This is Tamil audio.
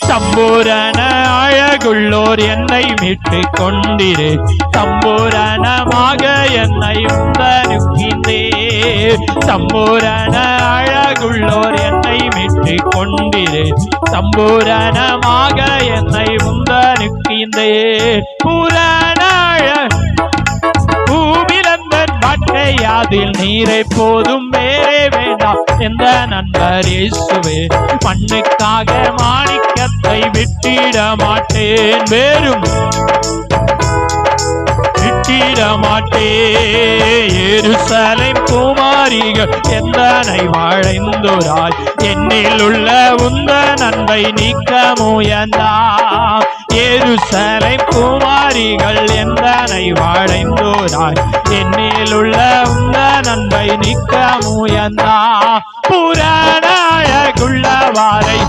சம்பூரண அழகுள்ளோர் என்னை மீட்டு கொண்டிரு, சம்பூரணமாக என்னை உந்தனுக்கின்றே. சம்பூரண அழகுள்ளோர் என்னை மீட்டு கொண்டிரு, சம்பூரணமாக என்னை உந்தனுக்கின்றே. பூரண பூமிலந்தன் வாட்டை அதில் நீரை போதும் வேறே வேண்டாம் என்ற நண்பர் இயேசுவே. மண்ணுக்காக மாணிக்கத்தை விட்டிட மாட்டேன், வேறும் விட்டிட மாட்டேன். எருசலேம் குமாரிகள் எந்தனை வாழ்ந்தோராய் என்னில் உள்ள உந்த நன்மை நீக்க முயன்றார். எருசலேம் குமாரிகள் எந்தனை வாழ்ந்தோராய் என்னில் உள்ள உந்த நன்மை நீக்க முயன்றார். புராண அழகுள்ளவாரை